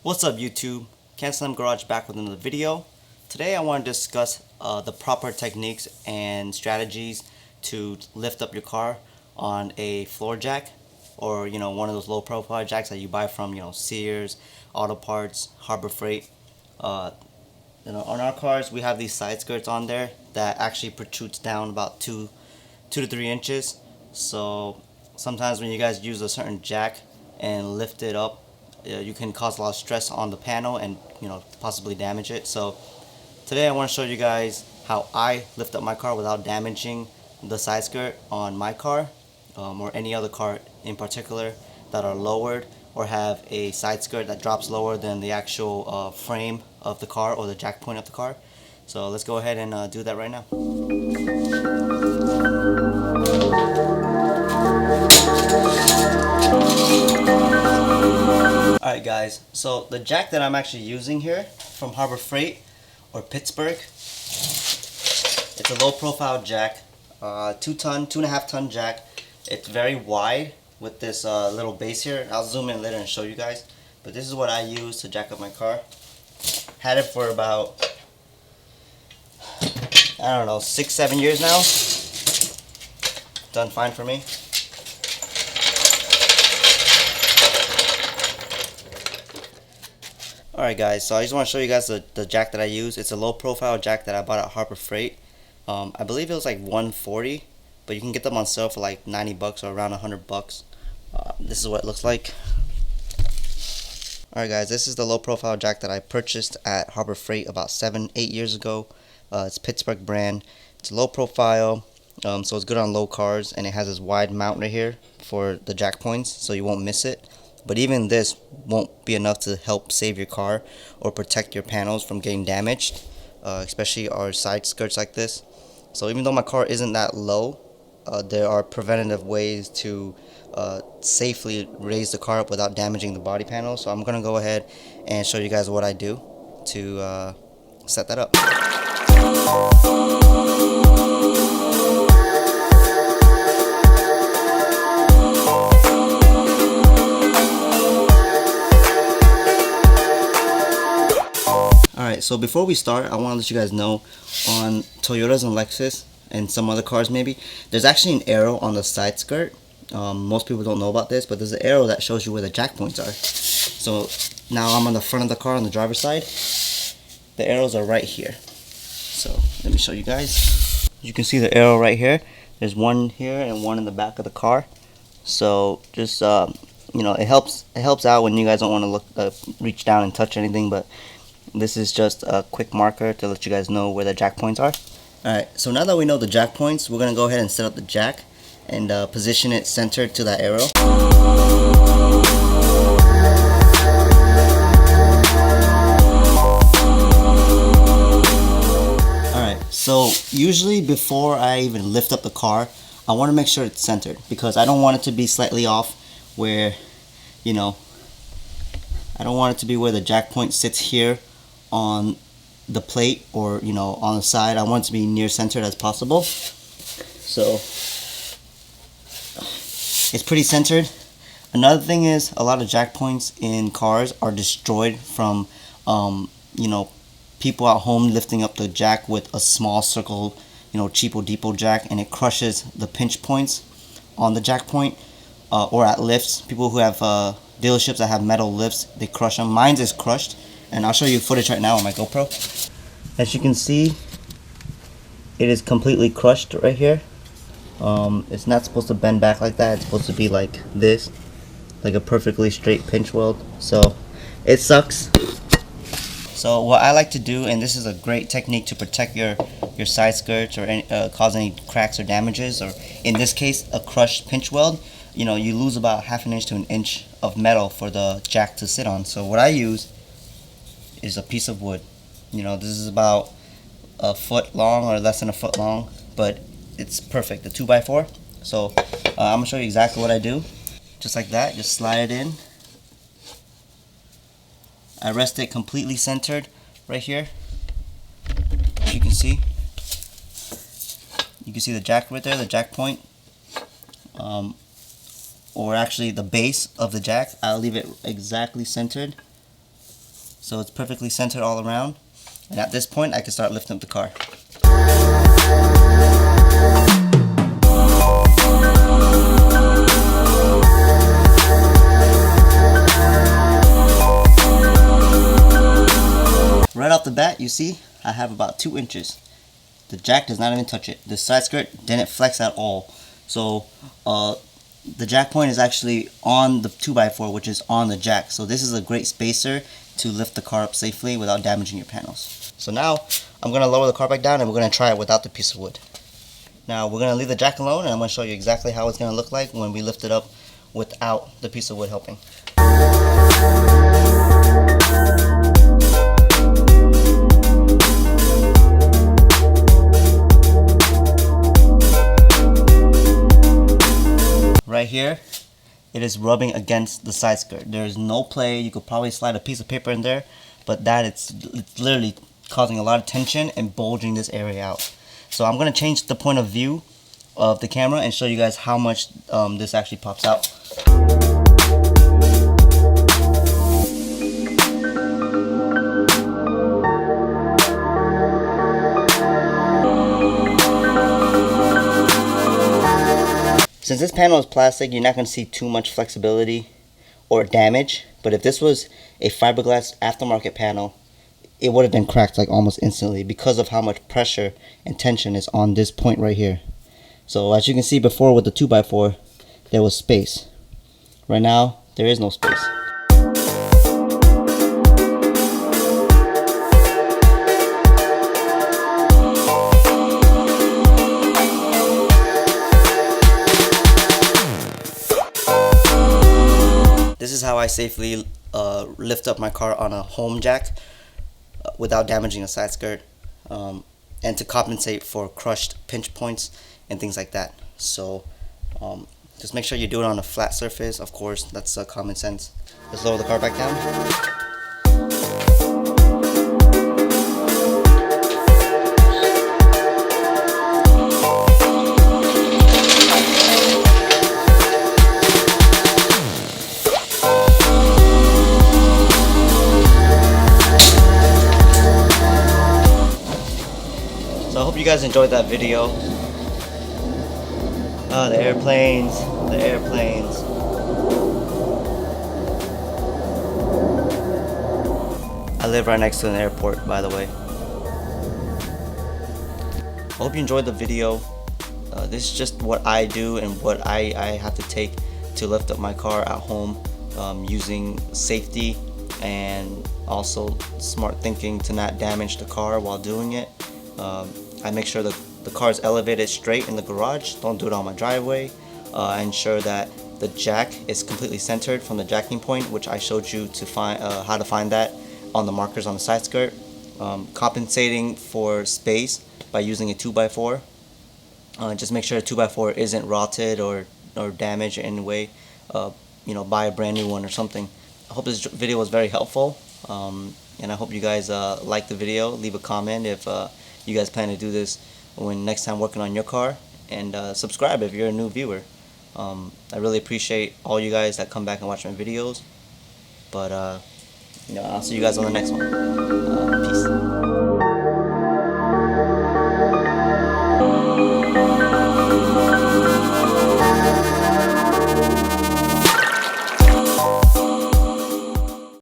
What's up YouTube? Ken Slam Garage back with another video. Today I want to discuss the proper techniques and strategies to lift up your car on a floor jack, or one of those low profile jacks that you buy from Sears, Auto Parts, Harbor Freight. On our cars we have these side skirts on there that actually protrudes down about 2 to 3 inches. So sometimes when you guys use a certain jack and lift it up, you can cause a lot of stress on the panel and possibly damage it. So today I want to show you guys how I lift up my car without damaging the side skirt on my car, or any other car in particular that are lowered or have a side skirt that drops lower than the actual frame of the car or the jack point of the car. So let's go ahead and do that right now. Alright guys, so the jack that I'm actually using here from Harbor Freight or Pittsburgh, it's a low profile jack, 2.5 ton jack. It's very wide with this little base here. I'll zoom in later and show you guys, but this is what I use to jack up my car. Had it for about, I don't know, 6-7 years now. Done fine for me. Alright guys, so I just want to show you guys the jack that I use. It's a low profile jack that I bought at Harbor Freight. I believe it was like $140, but you can get them on sale for like 90 bucks or around 100 bucks. This is what it looks like. Alright guys, this is the low profile jack that I purchased at Harbor Freight about 7-8 years ago. It's Pittsburgh brand. It's low profile, so it's good on low cars, and it has this wide mount right here for the jack points so you won't miss it. But even this won't be enough to help save your car or protect your panels from getting damaged, especially our side skirts like this. So even though my car isn't that low, there are preventative ways to safely raise the car up without damaging the body panel. So I'm going to go ahead and show you guys what I do to set that up. Alright, so before we start, I want to let you guys know, on Toyotas and Lexus and some other cars maybe, there's actually an arrow on the side skirt. Most people don't know about this, but there's an arrow that shows you where the jack points are. So now I'm on the front of the car on the driver's side. The arrows are right here. So let me show you guys. You can see the arrow right here. There's one here and one in the back of the car. So just it helps out when you guys don't want to reach down and touch anything, but this is just a quick marker to let you guys know where the jack points are. Alright, so now that we know the jack points, we're going to go ahead and set up the jack and position it centered to that arrow. Alright, so usually before I even lift up the car, I want to make sure it's centered, because I don't want it to be slightly off where, I don't want it to be where the jack point sits here on the plate or on the side. I want it to be near centered as possible. So it's pretty centered. Another thing is, a lot of jack points in cars are destroyed from people at home lifting up the jack with a small circle, cheapo depot jack, and it crushes the pinch points on the jack point, or at lifts. People who have dealerships that have metal lifts, they crush them. Mine is crushed, and I'll show you footage right now on my GoPro. As you can see, it is completely crushed right here. It's not supposed to bend back like that. It's supposed to be like this, like a perfectly straight pinch weld. So it sucks. So what I like to do, and this is a great technique to protect your side skirts or cause any cracks or damages, or in this case a crushed pinch weld, you lose about 1/2 inch to 1 inch of metal for the jack to sit on. So what I use is a piece of wood. This is about a foot long or less than a foot long, but it's perfect, the 2x4. So I'm gonna show you exactly what I do. Just like that, just slide it in. I rest it completely centered right here. As you can see the jack right there, the jack point, or actually the base of the jack. I'll leave it exactly centered so it's perfectly centered all around. And at this point, I can start lifting up the car. Right off the bat, you see I have about 2 inches. The jack does not even touch it. The side skirt didn't flex at all. So the jack point is actually on the 2x4, which is on the jack. So this is a great spacer to lift the car up safely without damaging your panels. So now I'm going to lower the car back down and we're going to try it without the piece of wood. Now we're going to leave the jack alone, and I'm going to show you exactly how it's going to look like when we lift it up without the piece of wood helping. Right here, it is rubbing against the side skirt. There is no play. You could probably slide a piece of paper in there, but it's literally causing a lot of tension and bulging this area out. So I'm going to change the point of view of the camera and show you guys how much this actually pops out. Since this panel is plastic, you're not going to see too much flexibility or damage. But if this was a fiberglass aftermarket panel, it would have been cracked like almost instantly because of how much pressure and tension is on this point right here. So as you can see before with the 2x4, there was space. Right now, there is no space. This is how I safely lift up my car on a home jack without damaging a side skirt, and to compensate for crushed pinch points and things like that. So just make sure you do it on a flat surface. Of course, that's common sense. Let's lower the car back down. So I hope you guys enjoyed that video. The airplanes, the airplanes. I live right next to an airport, by the way. I hope you enjoyed the video. This is just what I do and what I have to take to lift up my car at home, using safety and also smart thinking to not damage the car while doing it. I make sure that the car is elevated straight in the garage. Don't do it on my driveway. I ensure that the jack is completely centered from the jacking point, which I showed you to find how to find that on the markers on the side skirt. Compensating for space by using a 2x4. Just make sure a 2x4 isn't rotted or damaged in any way. Buy a brand new one or something. I hope this video was very helpful, and I hope you guys like the video. Leave a comment if you guys plan to do this when next time working on your car, and subscribe if you're a new viewer. I really appreciate all you guys that come back and watch my videos, but I'll see you guys on the next one. Peace.